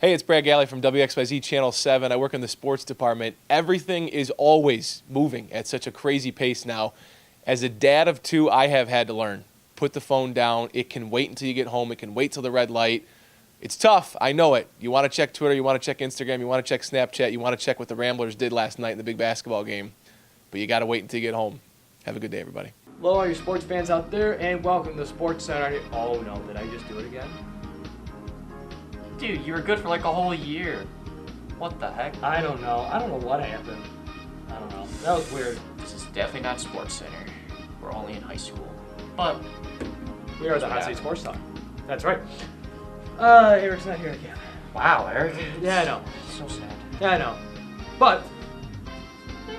Hey, it's Brad Galley from WXYZ Channel 7. I work in the sports department. Everything is always moving at such a crazy pace now. As a dad of two, I have had to learn. Put the phone down. It can wait until you get home. It can wait till the red light. It's tough. I know it. You want to check Twitter. You want to check Instagram. You want to check Snapchat. You want to check what the Ramblers did last night in the big basketball game. But you got to wait until you get home. Have a good day, everybody. Hello, all you sports fans out there, and welcome to Sports Center. Oh, no. Did I just do it again? Dude, you were good for like a whole year. What the heck? I don't know. I don't know what happened. I don't know. That was weird. This is definitely not Sports Center. We're only in high school. But We are the Hot State Sports Talk. That's right. Eric's not here again. wow, Eric. Yeah, I know. So sad. Yeah, I know. But,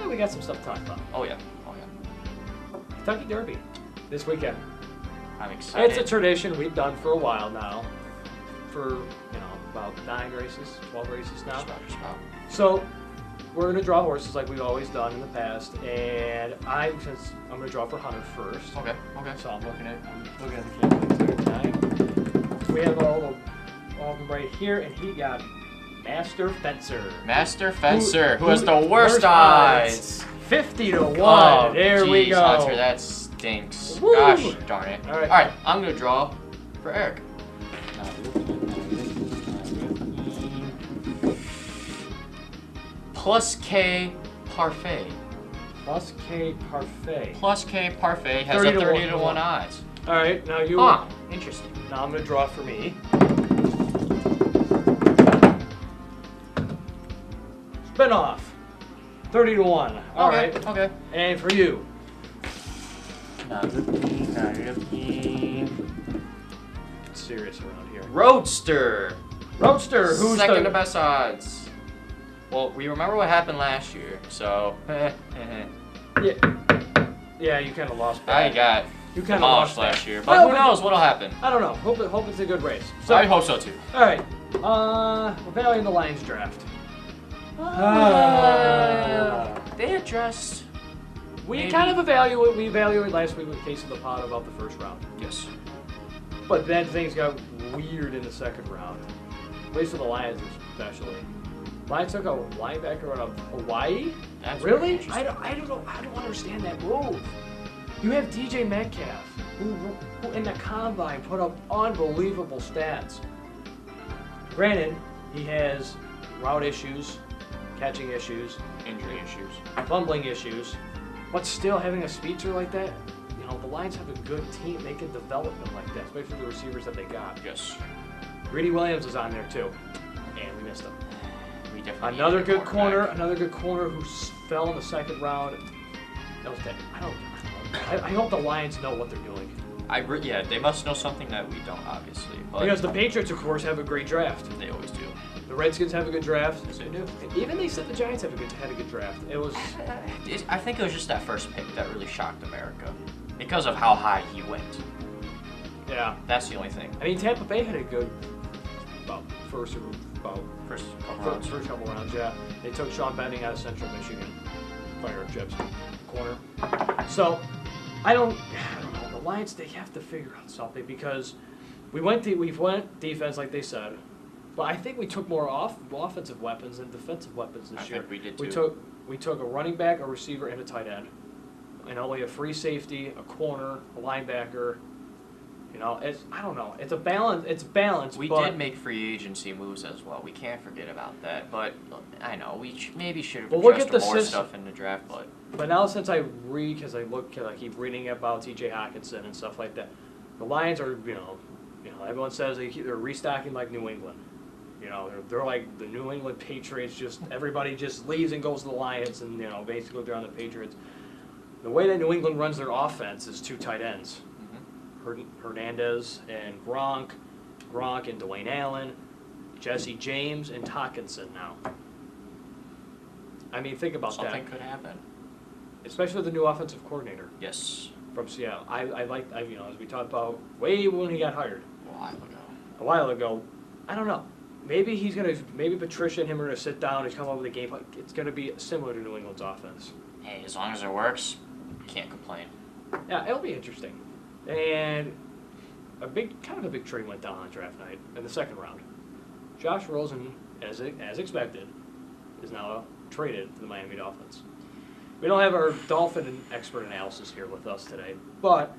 we got some stuff to talk about. Oh yeah. Oh yeah. Kentucky Derby this weekend. I'm excited. It's a tradition we've done for a while now. For, about 9 races, 12 races now. Just about. So, we're going to draw horses like we've always done in the past, and I'm going to draw for Hunter first. Okay. So I'm looking at the calculator. We have all of them right here, and he got Master Fencer. Master Fencer, who has the worst odds. 50 to 1. Oh, there we go. Hunter, that stinks. Woo. Gosh darn it. All right. All right, I'm going to draw for Eric. Plus K Parfait. Plus K Parfait. Plus K Parfait has 30 a to 30 to 1. 1 odds. All right, now you. Huh, interesting. Now I'm going to draw for me. Spin off. 30 to 1. All right. Okay. And for you. Not looking. It's serious around here. Roadster. Roadster, who's second the to best odds. Well, we remember what happened last year, so. Yeah, you kind of lost. I got You kind of demolished lost last year, but Well, who knows what'll happen? I don't know. Hope it's a good race. So, I hope so too. all right. We're valuing the Lions draft. They addressed. We Maybe. kind of evaluated last week with Case of the Pot about the first round. Yes. But then things got weird in the second round. At least for the Lions especially. Lions took a linebacker out of Hawaii? That's Really? very I interesting. don't know. I don't understand that move. You have DJ Metcalf, who in the combine put up unbelievable stats. Granted, he has route issues, catching issues, Injury issues. fumbling issues, but still having a speedster like that, the Lions have a good team. They can develop them like that, especially the receivers that they got. Yes. Greedy Williams is on there too, and we missed him. We definitely Another need a good corner, quarterback. who fell in the second round. That was that. I hope the Lions know what they're doing. Yeah, they must know something that we don't, obviously. But Because the Patriots, of course, have a great draft. they always do. The Redskins have a good draft. Yes, they do. Even they said the Giants had a good draft. It was. I think it was just that first pick that really shocked America because of how high he went. Yeah. That's the only thing. I mean, Tampa Bay had a good first couple rounds. Yeah. They took Sean Benning out of Central Michigan. Fire chips. Corner. So, I don't know. The Lions, they have to figure out something because we went defense like they said, but I think we took more offensive weapons than defensive weapons this year. I think we did too. We took a running back, a receiver, and a tight end, and only a free safety, a corner, a linebacker. I don't know. It's a balance. It's balanced. We did make free agency moves as well. We can't forget about that. But I know we maybe should have addressed more stuff in the draft. But now since I keep reading about T.J. Hawkinson and stuff like that, the Lions are everyone says they're restocking like New England. They're like the New England Patriots. Just everybody just leaves and goes to the Lions, and basically they're on the Patriots. The way that New England runs their offense is 2 tight ends. Hernandez and Gronk and Dwayne Allen, Jesse James and Hawkinson now. I mean, think about that. Something could happen. Especially with the new offensive coordinator Yes. from Seattle. I like, as we talked about way when he got hired. A while ago. I don't know. Maybe Patricia and him are going to sit down and come up with a game plan. It's going to be similar to New England's offense. Hey, as long as it works, can't complain. Yeah, it'll be interesting. And a big trade went down on draft night in the second round. Josh Rosen, as expected, is now traded to the Miami Dolphins. We don't have our Dolphin expert analysis here with us today, but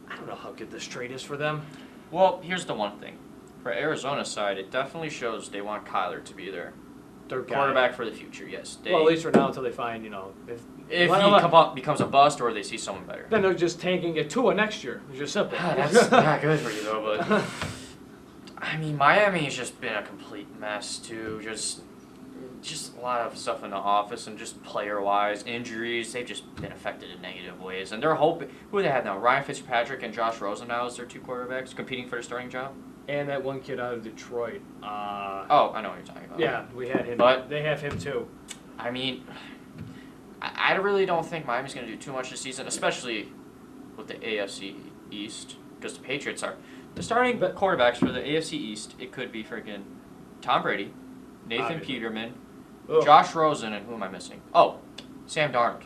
I don't know how good this trade is for them. Well, here's the one thing. For Arizona's side, it definitely shows they want Kyler to be their quarterback for the future, yes. Well, at least for now until they find, if he becomes a bust or they see someone better. Then they're just tanking it Tua next year. It's just simple. That's not good for you, though, but... I mean, Miami has just been a complete mess, too. Just a lot of stuff in the office and just player-wise, injuries. They've just been affected in negative ways. And they're hoping... Who do they have now? Ryan Fitzpatrick and Josh Rosen now as their 2 quarterbacks competing for their starting job? And that one kid out of Detroit. I know what you're talking about. Yeah, we had him. But they have him, too. I mean, I really don't think Miami's going to do too much this season, especially with the AFC East, because the Patriots are... The starting quarterbacks for the AFC East, it could be freaking Tom Brady, Nathan Peterman, Josh Rosen, and who am I missing? Oh, Sam Darnold.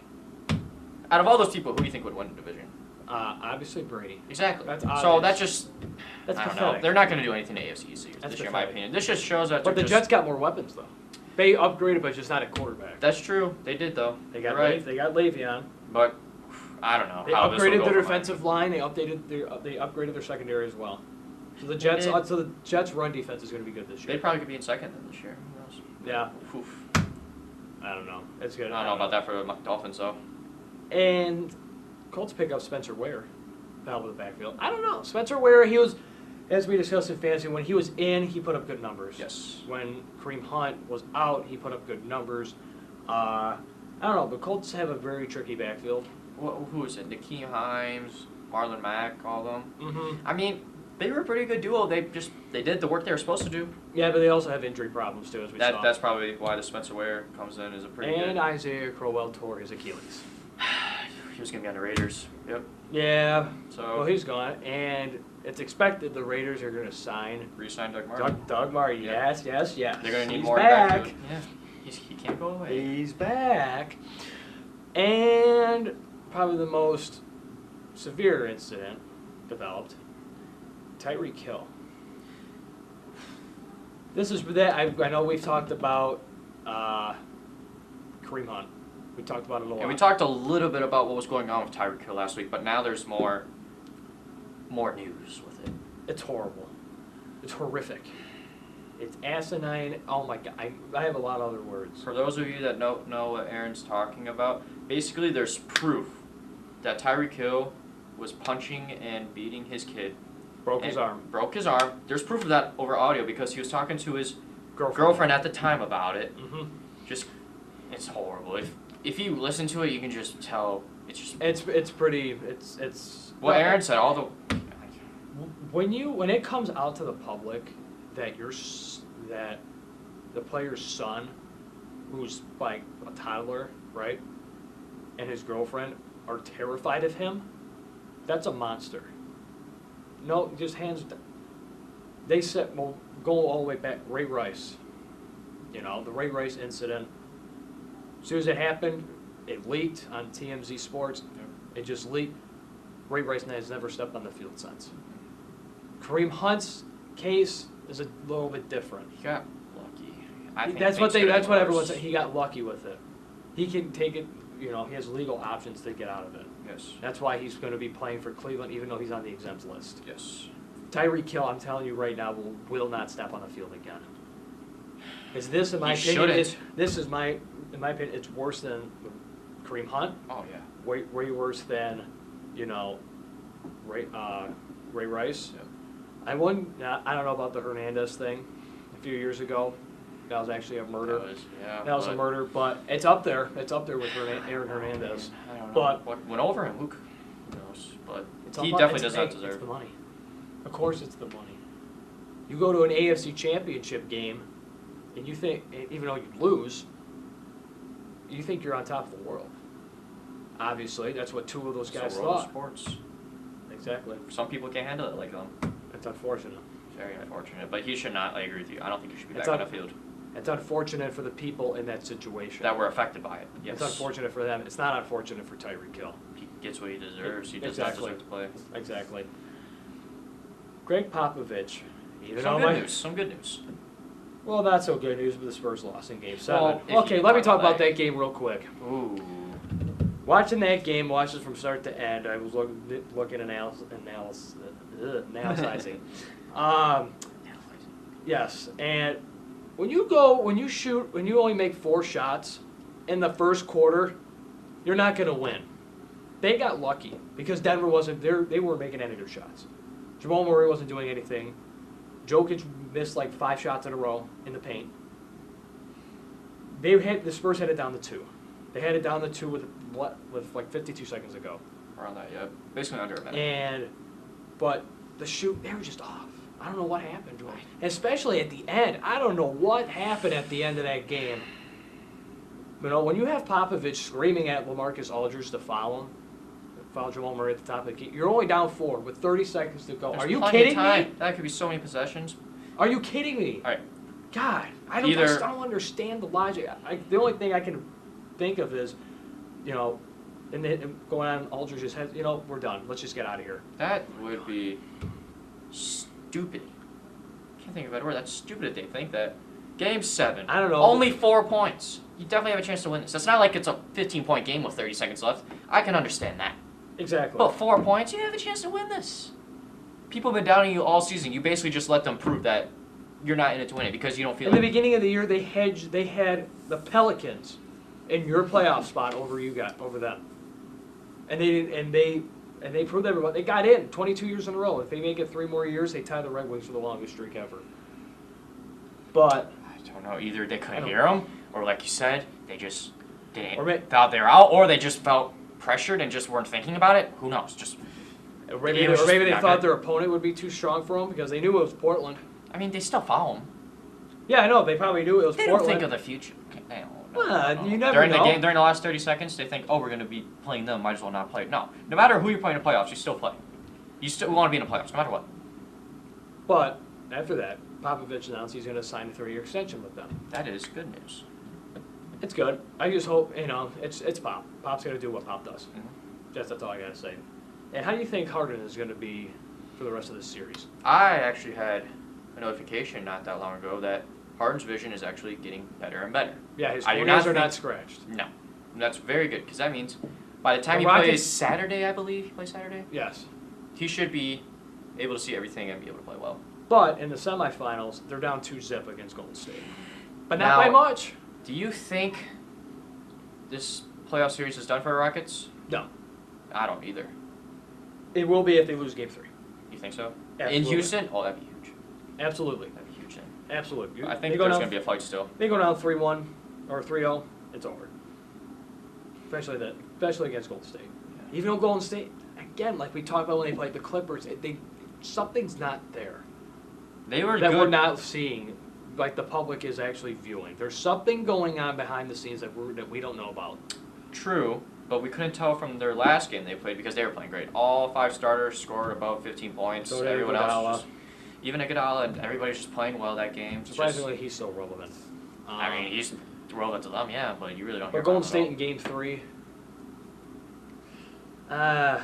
Out of all those people, who do you think would win the division? Obviously Brady. Exactly. That's I don't know. They're not going to do anything to AFC East this year, in my opinion. This just shows that But the Jets got more weapons, though. They upgraded, but just not at quarterback. That's true. They did, though. They got Le'Veon. But I don't know. They upgraded their defensive line. They upgraded their secondary as well. So the Jets' run defense is going to be good this year. They probably could be in second then this year. Who knows? Yeah. Oof. I don't know. It's good. I don't know about that for the Dolphins though. And Colts pick up Spencer Ware, out of the backfield. I don't know. Spencer Ware, he was, as we discussed in fantasy, when he was in, he put up good numbers. Yes. When Kareem Hunt was out, he put up good numbers. I don't know. The Colts have a very tricky backfield. Who is it? Nakeem Hines, Marlon Mack, all of them. Mm-hmm. I mean, they were a pretty good duo. They did the work they were supposed to do. Yeah, but they also have injury problems too, as we saw. That's probably why the Spencer Ware comes in as a pretty good. And Isaiah Crowell tore his Achilles. He was gonna be on the Raiders. Yep. Yeah. So well, he's gone, and it's expected the Raiders are going to re-sign Doug Martin. Doug Martin. Yes. They're going to need he's more back. Yeah. He can't go away. He's back, and probably the most severe incident developed. Tyreek Hill. This is that I know we've talked about Kareem Hunt. We talked about it a lot. And we talked a little bit about what was going on with Tyreek Hill last week, but now there's more news with it. It's horrible. It's horrific. It's asinine. Oh my God. I have a lot of other words. For those of you that know what Aaron's talking about, basically there's proof that Tyreek Hill was punching and beating his kid. Broke his arm. There's proof of that over audio because he was talking to his girlfriend at the time about it. Mm-hmm. It's horrible. If you listen to it, you can just tell it's pretty. What Aaron said. When it comes out to the public that the player's son, who's like a toddler, right, and his girlfriend are terrified of him, that's a monster. No, just hands. They said, well, go all the way back. Ray Rice. The Ray Rice incident. As soon as it happened, it leaked on TMZ Sports. Yep. It just leaked. Ray Rice has never stepped on the field since. Kareem Hunt's case is a little bit different. He got lucky. That's what everyone said. He got lucky with it. He can take it. He has legal options to get out of it. Yes. That's why he's going to be playing for Cleveland, even though he's on the exempt list. Yes. Tyreek Hill, I'm telling you right now, will not step on the field again. Is this, in my opinion, in my opinion, it's worse than Kareem Hunt. Oh yeah. Way worse than, Ray Rice. Yep. I don't know about the Hernandez thing a few years ago. That was actually a murder. That was a murder, but it's up there. It's up there with Aaron Hernandez. I don't know. But what went over him? Who knows? But he definitely does not deserve. It's the money. Of course, it's the money. You go to an AFC Championship game, and you think, even though you lose, you think you're on top of the world. Obviously, that's what 2 of those guys thought. Sports. Exactly. Some people can't handle it like them. It's unfortunate. Very unfortunate. But he should not. I agree with you. I don't think he should be back on the field. It's unfortunate for the people in that situation. That were affected by it. Yes. It's unfortunate for them. It's not unfortunate for Tyreek Hill. He gets what he deserves. He does not deserve to play. Exactly. Greg Popovich, Even Some though good news. Some good news. Well, not so good news, but the Spurs lost in Game 7. Well, if Okay, you let me talk talk about about that game real quick. Ooh. Watching that game, watched it from start to end. I was looking analyzing. Yes, and when you only make 4 shots in the first quarter, you're not going to win. They got lucky because Denver wasn't there. They weren't making any of their shots. Jamal Murray wasn't doing anything. Jokic missed like 5 shots in a row in the paint. The Spurs had it down to 2. They had it down to 2 with like 52 seconds to go. Around that, yeah. Basically under a minute. But the shoot, they were just off. I don't know what happened to them. Especially at the end. I don't know what happened at the end of that game. You know, when you have Popovich screaming at LaMarcus Aldridge to foul Jamal Murray at the top of the key, you're only down 4 with 30 seconds to go. There's Are you plenty kidding of time. me? That could be so many possessions. Are you kidding me? All right. God, I don't understand the logic. The only thing I can think of is, and going on Aldridge's head, we're done. Let's just get out of here. That would be stupid. Can't think of a better word. That's stupid if they think that. Game 7. I don't know. Only 4 points. You definitely have a chance to win this. It's not like it's a 15-point game with 30 seconds left. I can understand that. Exactly. But 4 points, you have a chance to win this. People have been doubting you all season. You basically just let them prove that you're not in it to win it because you don't feel In the beginning of the year, they had the Pelicans in your playoff spot over them, and they proved everyone they got in 22 years in a row. If they make it 3 more years, they tie the Red Wings for the longest streak ever. But I don't know. Either they couldn't hear them, or like you said, they just didn't thought they were out, or they just felt pressured and just weren't thinking about it. Who knows? maybe they thought their opponent would be too strong for them because they knew it was Portland. I mean, they still follow them. Yeah, I know. They probably knew it was They Portland. don't think of the future. They don't know. Well, you never during know. the game, during the last 30 seconds, they think, oh, we're going to be playing them. Might as well not play. No matter who you're playing in the playoffs, you still play. You still want to be in the playoffs, no matter what. But after that, Popovich announced he's going to sign a 3-year extension with them. That is good news. It's good. I just hope it's Pop. Pop's going to do what Pop does. Mm-hmm. That's all I got to say. And how do you think Harden is going to be for the rest of this series? I actually had a notification not that long ago that Harden's vision is actually getting better and better. Yeah, his I do corneas not are not think- scratched. No. That's very good, because that means by the time The he Rockets- plays Saturday, I believe, he plays Saturday, Yes. he should be able to see everything and be able to play well. But in the semifinals, they're down 2-0 against Golden State. But not Now- by much. Do you think this playoff series is done for the Rockets? No. I don't either. It will be if they lose Game 3. You think so? Absolutely. In Houston? Oh, that'd be huge. Absolutely. That'd be huge then. Absolutely. I They think go there's down- going to be a fight still. They go down 3-1 or 3-0, it's over. Especially against Golden State. Yeah. Even though Golden State, again, like we talked about when they played the Clippers, something's not there They were that good. we're not seeing, like the public is actually viewing. There's something going on behind the scenes that we don't know about. True, but we couldn't tell from their last game they played because they were playing great. All 5 starters scored above 15 points. So did Everyone Iguodala. else, even Iguodala, and everybody's just playing well that game. It's Surprisingly, he's still relevant. I mean, he's relevant to them, yeah, but you really don't hear But about Golden him State at in Game 3. I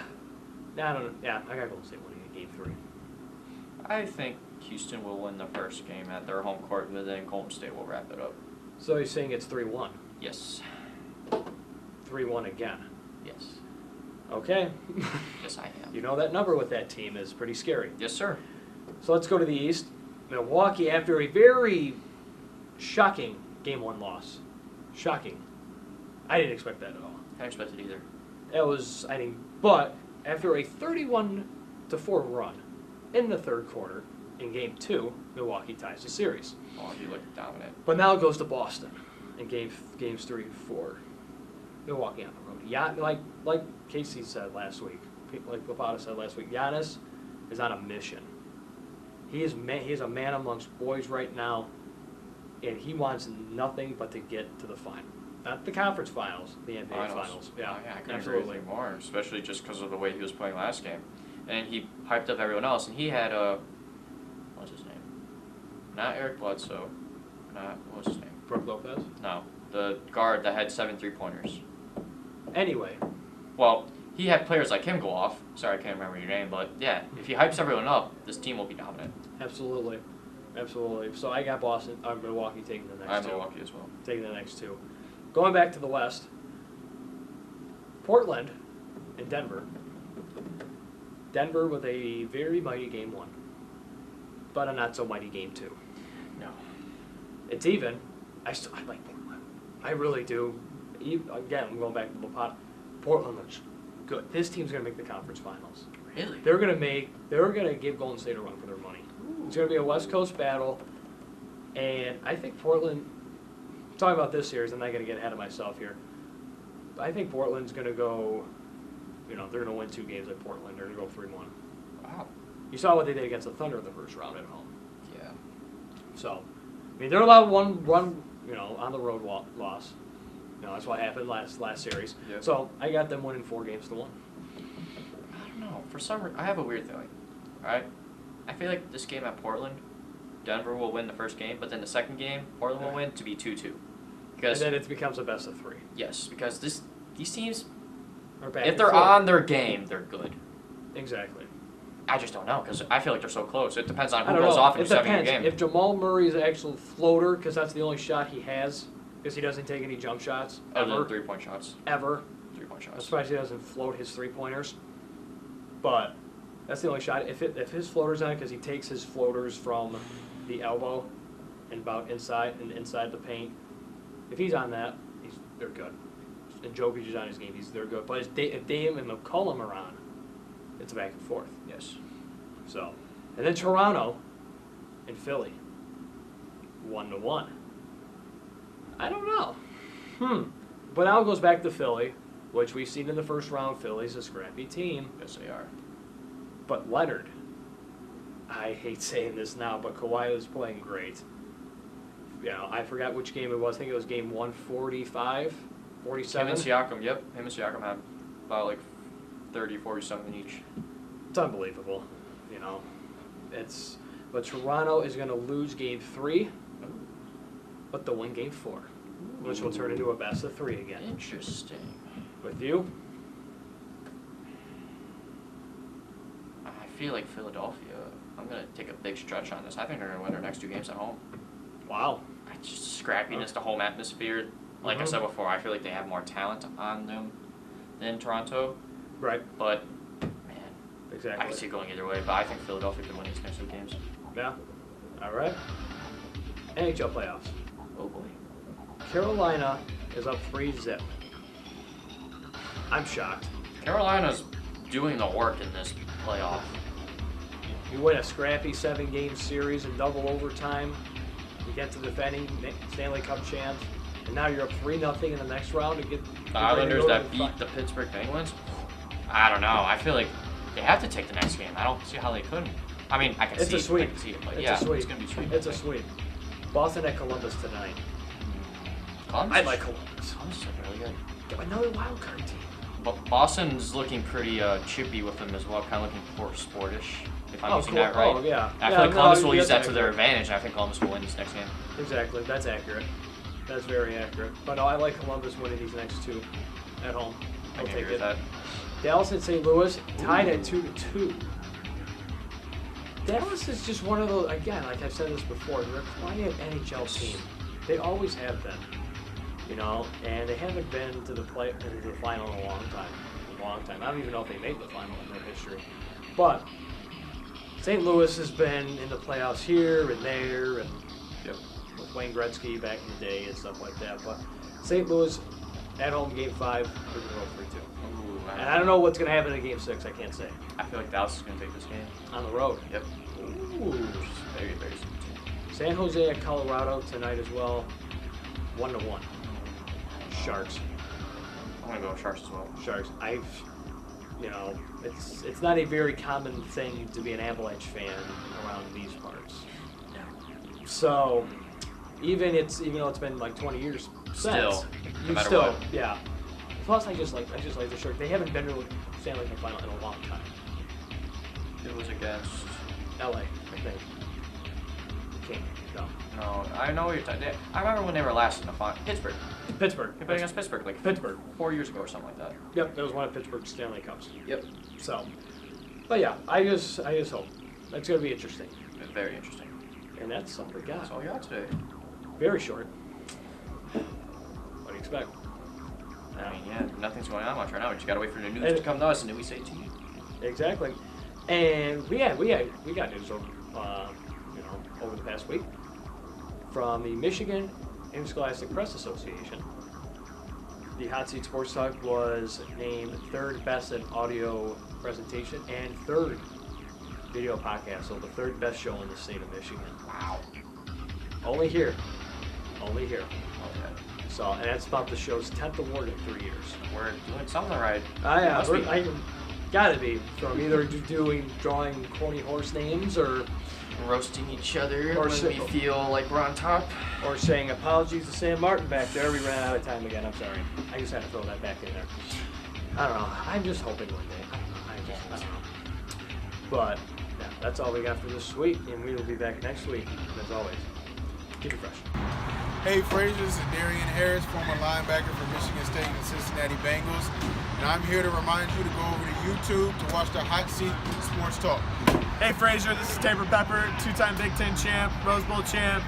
don't know. Yeah, I got Golden State winning in Game 3. all. I think Houston will win the first game at their home court, and then Golden State will wrap it up. So you're saying it's 3-1. Yes. 3-1 again. Yes. Okay. Yes, I am. You know that number with that team is pretty scary. Yes, sir. So let's go to the East. Milwaukee, after a very shocking Game 1 loss. Shocking. I didn't expect that at all. I didn't expect it either. But after a 31-4 run in the third quarter, in Game 2, Milwaukee ties the series. Oh, he looked dominant. But now it goes to Boston in games 3 and 4. Milwaukee on the road. Yeah, like Casey said last week, like Lapata said last week, Giannis is on a mission. He is a man amongst boys right now, and he wants nothing but to get to the final. Not the conference finals, the NBA finals. Yeah, I couldn't absolutely. agree with you more, especially just because of the way he was playing last game. And he hyped up everyone else, and he had what's his name? Not Eric Bledsoe. What's his name? Brook Lopez. No, the guard that had 7 3-pointers. Anyway, Well, he had players like him go off. Sorry, I can't remember your name, but yeah, if he hypes everyone up, this team will be dominant. Absolutely. Absolutely. So I got Milwaukee taking the next I'm two. Milwaukee as well. Taking the next two. Going back to the West, Portland and Denver. Denver with a very mighty game 1, but a not so mighty game 2. No. It's even. I like Portland. I really do. Again, I'm going back to the pot. Portland looks good. This team's gonna make the conference finals. Really? They're gonna give Golden State a run for their money. Ooh. It's gonna be a West Coast battle, and I think Portland. Talking about this series, I'm not gonna get ahead of myself here. But I think Portland's gonna go. They're gonna win 2 games at Portland. They're gonna go 3-1. Wow. You saw what they did against the Thunder in the first round at home. Yeah. So, I mean, they're allowed one on the road loss. That's what happened last series. Yep. So I got them winning 4 games to 1. I don't know. For some reason, I have a weird feeling. Alright? I feel like this game at Portland, Denver will win the first game, but then the second game, Portland will win to be 2-2. Because, and then it becomes a best of 3. yes, because these teams, Or back if and they're forth. on their game, they're good. Exactly. I just don't know, because I feel like they're so close. It depends on I who don't goes know. off in It who's having a depends. game. If Jamal Murray's actual floater, because that's the only shot he has, because he doesn't take any jump shots Other ever. than 3-point shots. Ever. 3-point I'm shots. surprised he doesn't float his 3-pointers. But that's the only shot. If his floater's on, because he takes his floaters from the elbow and about inside the paint. If he's on that, they're good. And Jokic is on his game, they're good. But if Dame and McCollum are on, it's a back and forth. Yes. So, and then Toronto and Philly, 1-1. I don't know. But now it goes back to Philly, which we've seen in the first round. Philly's a scrappy team. Yes, they are. But Leonard, I hate saying this now, but Kawhi was playing great. I forgot which game it was. I think it was game 145, 47. Him and Siakam, yep. Him and Siakam had about like 30, 40 something each. It's unbelievable. But Toronto is going to lose game 3, but they'll win game 4, which will turn into a best of 3 again. Interesting. With you? I feel like Philadelphia, I'm going to take a big stretch on this. I think they're going to win their next 2 games at home. Wow. Just scrappiness, the home atmosphere. Like I said before, I feel like they have more talent on them than Toronto. Right. But, man, Exactly. I can see it going either way. But I think Philadelphia could win these next 2 games. Yeah. All right. NHL playoffs. Oh, boy. Carolina is up 3-0. I'm shocked. Carolina's doing the work in this playoff. You win a scrappy 7-game series in double overtime. You get to defending Stanley Cup champs, and now you're up 3-0 in the next round to get The Islanders that beat the Pittsburgh Penguins? I don't know. I feel like they have to take the next game. I don't see how they couldn't. I mean, I can It's see a sweep. I can see it, but It's yeah, a sweep. it's going to be sweep. It's a sweep. Boston at Columbus tonight. Columbus? I like Columbus. Columbus is looking really good. Another wild card team. But Boston's looking pretty chippy with them as well, kind of looking for sportish, if I'm using cool. that right. Oh, yeah. I feel like Columbus will use that's that to their accurate. advantage, and I think Columbus will win this next game. Exactly. That's accurate. That's very accurate. But no, I like Columbus winning these next 2 at home. I I'll can take agree with it. that. Dallas and St. Louis tied at 2-2. Dallas is just one of those, again, like I've said this before, they're a quiet NHL team. They always have been, and they haven't been to the final in a long time. I don't even know if they made the final in their history. But St. Louis has been in the playoffs here and there, and with Wayne Gretzky back in the day and stuff like that. But St. Louis at home, Game 5, they're going to go 3-2. And I don't know what's going to happen in Game 6. I can't say. I feel like Dallas is going to take this game. On the road. Yep. Ooh. Very, very soon. San Jose at Colorado tonight as well. 1-1. Sharks. I'm going to go with Sharks as well. Sharks. It's not a very common thing to be an Avalanche fan around these parts. No. So, even though it's been like 20 years Still, since, no matter what. yeah. Plus, I just like the Sharks. They haven't been to a Stanley Cup final in a long time. It was against... LA, I think. King. No. No, I know what you're talking. I remember when they were last in the final. Pittsburgh. Pittsburgh. He played against Pittsburgh like Pittsburgh. 4 years ago or something like that. Yep, that was one of Pittsburgh's Stanley Cups. Yep. So, but yeah, I just hope that's gonna be interesting. Very interesting. And that's all we got. That's all we got today. Very short. What do you expect? I mean, yeah, nothing's going on much right now. We just gotta wait for the news to come to us, and then we say it to you. Exactly. And we got news over, over the past week from the Michigan Interscholastic Press Association. The Hot Seat Sports Talk was named third best in audio presentation and third video podcast, so the third best show in the state of Michigan. Wow. Only here. Okay. Okay. So, and that's about the show's 10th award in 3 years. We're doing something right. Gotta be. From either drawing corny horse names or Roasting each other Or when we feel like we're on top. or saying apologies to Sam Martin back there. We ran out of time again. I'm sorry. I just had to throw that back in there. I don't know. I'm just hoping one day. I don't know. But yeah, that's all we got for this week, and we will be back next week. As always, keep it fresh. Hey Frazier, this is Darian Harris, former linebacker for Michigan State and Cincinnati Bengals. And I'm here to remind you to go over to YouTube to watch the Hot Seat Sports Talk. Hey Frazier, this is Tabor Pepper, two-time Big Ten champ, Rose Bowl champ,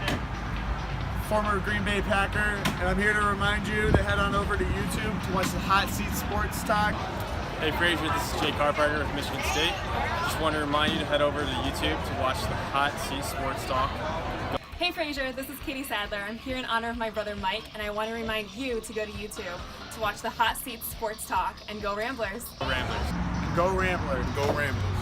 former Green Bay Packer, and I'm here to remind you to head on over to YouTube to watch the Hot Seat Sports Talk. Hey Frazier, this is Jake Carpenter with Michigan State. Just want to remind you to head over to YouTube to watch the Hot Seat Sports Talk. Hey Frazier, this is Katie Sadler. I'm here in honor of my brother Mike, and I want to remind you to go to YouTube to watch the Hot Seat Sports Talk, and go Ramblers. Go Ramblers. Go Ramblers. Go Ramblers.